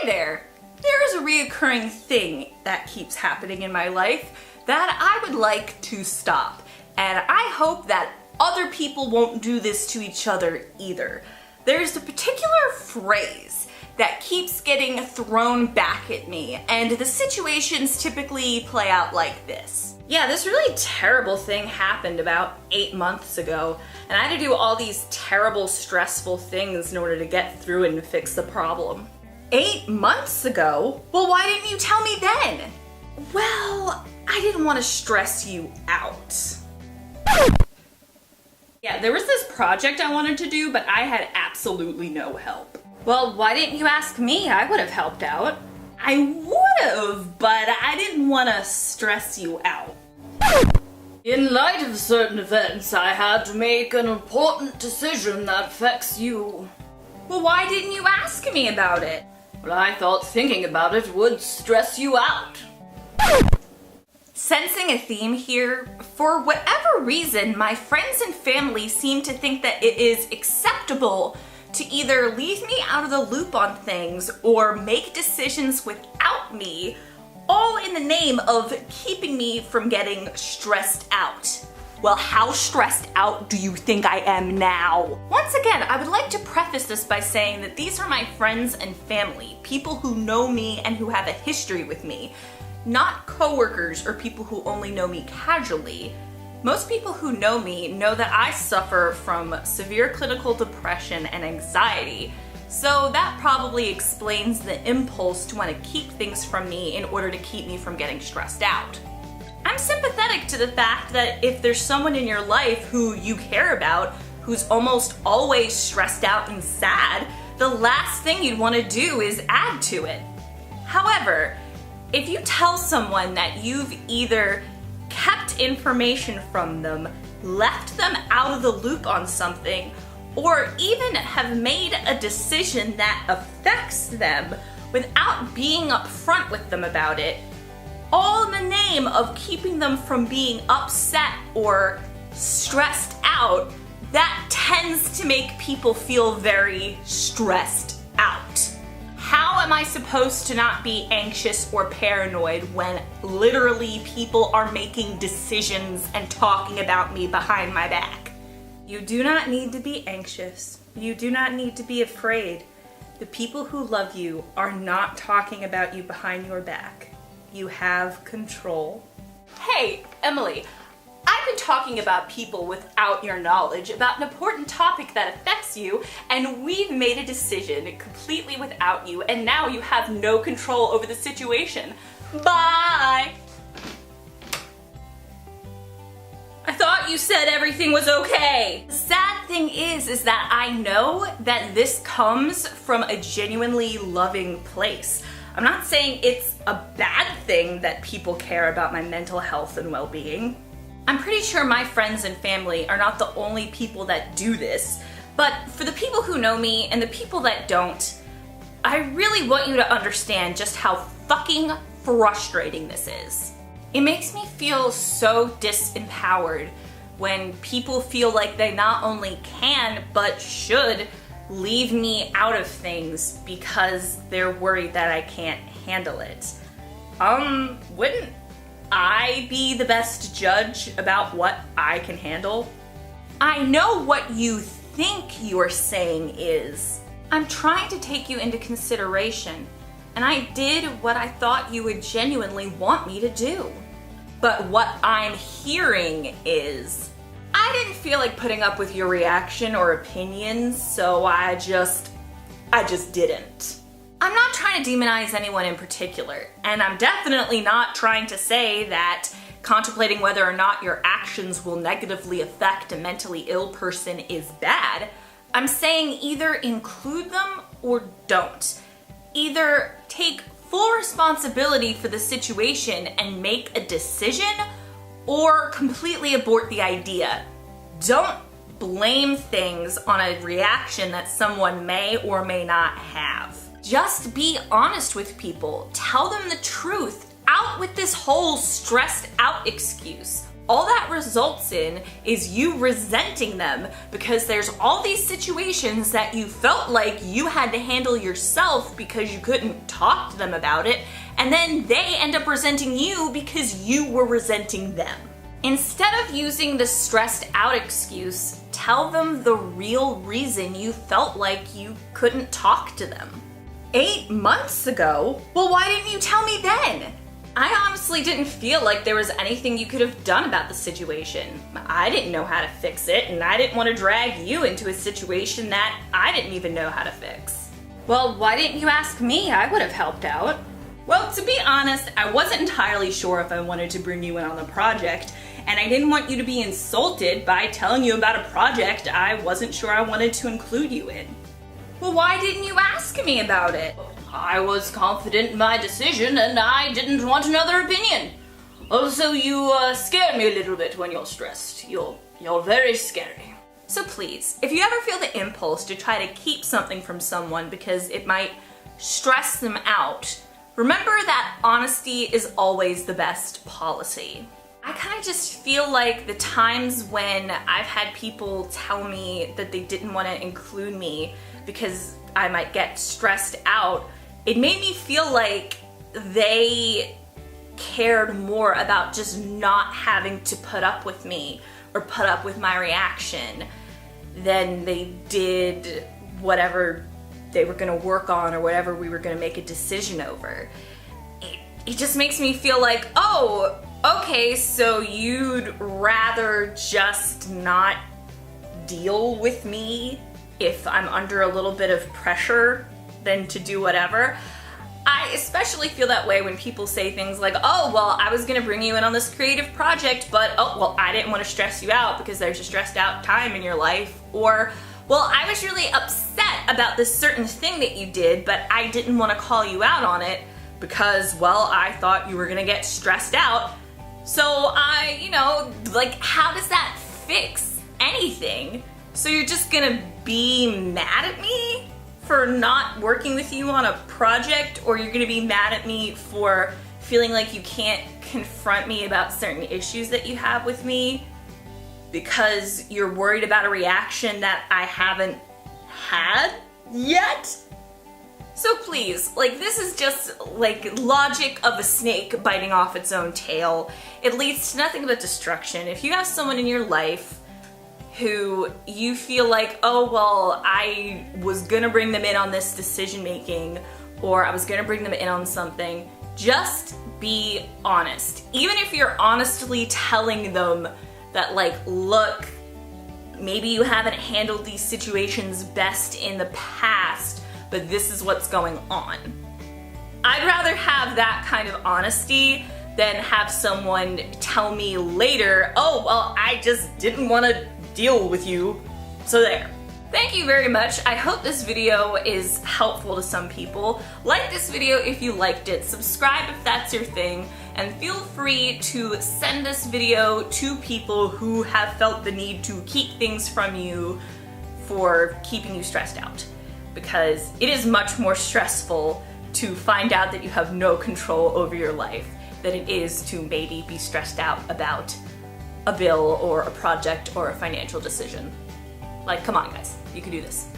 Hey there is a reoccurring thing that keeps happening in my life that I would like to stop. And I hope that other people won't do this to each other either. There's a particular phrase that keeps getting thrown back at me, and the situations typically play out like this. Yeah, this really terrible thing happened about 8 months ago, and I had to do all these terrible, stressful things in order to get through and fix the problem. 8 months ago? Well, why didn't you tell me then? Well, I didn't want to stress you out. Yeah, there was this project I wanted to do, but I had absolutely no help. Well, why didn't you ask me? I would have helped out. I would have, but I didn't want to stress you out. In light of certain events, I had to make an important decision that affects you. Well, why didn't you ask me about it? Well, I thought thinking about it would stress you out. Sensing a theme here, for whatever reason, my friends and family seem to think that it is acceptable to either leave me out of the loop on things or make decisions without me, all in the name of keeping me from getting stressed out. Well, how stressed out do you think I am now? Once again, I would like to preface this by saying that these are my friends and family, people who know me and who have a history with me, not coworkers or people who only know me casually. Most people who know me know that I suffer from severe clinical depression and anxiety, so that probably explains the impulse to want to keep things from me in order to keep me from getting stressed out. I'm sympathetic to the fact that if there's someone in your life who you care about who's almost always stressed out and sad, the last thing you'd want to do is add to it. However, if you tell someone that you've either kept information from them, left them out of the loop on something, or even have made a decision that affects them without being upfront with them about it, all in the name of keeping them from being upset or stressed out, that tends to make people feel very stressed out. How am I supposed to not be anxious or paranoid when literally people are making decisions and talking about me behind my back? You do not need to be anxious. You do not need to be afraid. The people who love you are not talking about you behind your back. You have control. Hey, Emily, I've been talking about people without your knowledge about an important topic that affects you, and we've made a decision completely without you, and now you have no control over the situation. Bye! I thought you said everything was okay. The sad thing is that I know that this comes from a genuinely loving place. I'm not saying it's a bad thing that people care about my mental health and well-being. I'm pretty sure my friends and family are not the only people that do this, but for the people who know me and the people that don't, I really want you to understand just how fucking frustrating this is. It makes me feel so disempowered when people feel like they not only can, but should leave me out of things because they're worried that I can't handle it. Wouldn't I be the best judge about what I can handle? I know what you think you're saying is, I'm trying to take you into consideration, and I did what I thought you would genuinely want me to do. But what I'm hearing is, I didn't feel like putting up with your reaction or opinions, so I just didn't. I'm not trying to demonize anyone in particular, and I'm definitely not trying to say that contemplating whether or not your actions will negatively affect a mentally ill person is bad. I'm saying either include them or don't. Either take full responsibility for the situation and make a decision, or completely abort the idea. Don't blame things on a reaction that someone may or may not have. Just be honest with people. Tell them the truth. Out with this whole stressed out excuse. all that results in is you resenting them because there's all these situations that you felt like you had to handle yourself because you couldn't talk to them about it, and then they end up resenting you because you were resenting them. Instead of using the stressed out excuse, tell them the real reason you felt like you couldn't talk to them. 8 months ago? Well, why didn't you tell me then? I honestly didn't feel like there was anything you could have done about the situation. I didn't know how to fix it, and I didn't want to drag you into a situation that I didn't even know how to fix. Well, why didn't you ask me? I would have helped out. Well, to be honest, I wasn't entirely sure if I wanted to bring you in on the project, and I didn't want you to be insulted by telling you about a project I wasn't sure I wanted to include you in. Well, why didn't you ask me about it? I was confident in my decision and I didn't want another opinion. Also, you scare me a little bit when you're stressed. You're very scary. So please, if you ever feel the impulse to try to keep something from someone because it might stress them out, remember that honesty is always the best policy. I kind of just feel like the times when I've had people tell me that they didn't want to include me because I might get stressed out, it made me feel like they cared more about just not having to put up with me or put up with my reaction than they did whatever they were gonna work on or whatever we were gonna make a decision over. It just makes me feel like, oh, okay, so you'd rather just not deal with me if I'm under a little bit of pressure than to do whatever. I especially feel that way when people say things like, oh, well, I was gonna bring you in on this creative project, but oh, well, I didn't want to stress you out because there's a stressed out time in your life. Or, well, I was really upset about this certain thing that you did, but I didn't want to call you out on it because, well, I thought you were gonna get stressed out. So how does that fix anything? So you're just gonna be mad at me for not working with you on a project, or you're gonna be mad at me for feeling like you can't confront me about certain issues that you have with me because you're worried about a reaction that I haven't had yet? So please, this is just logic of a snake biting off its own tail. It leads to nothing but destruction. If you have someone in your life who you feel like, oh, well, I was gonna bring them in on this decision making, or I was gonna bring them in on something, just be honest. Even if you're honestly telling them that, look, maybe you haven't handled these situations best in the past, but this is what's going on. I'd rather have that kind of honesty than have someone tell me later, oh, well, I just didn't want to deal with you, so there. Thank you very much. I hope this video is helpful to some people. Like this video if you liked it, subscribe if that's your thing, and feel free to send this video to people who have felt the need to keep things from you for keeping you stressed out. Because it is much more stressful to find out that you have no control over your life than it is to maybe be stressed out about a bill or a project or a financial decision. Come on guys, you can do this.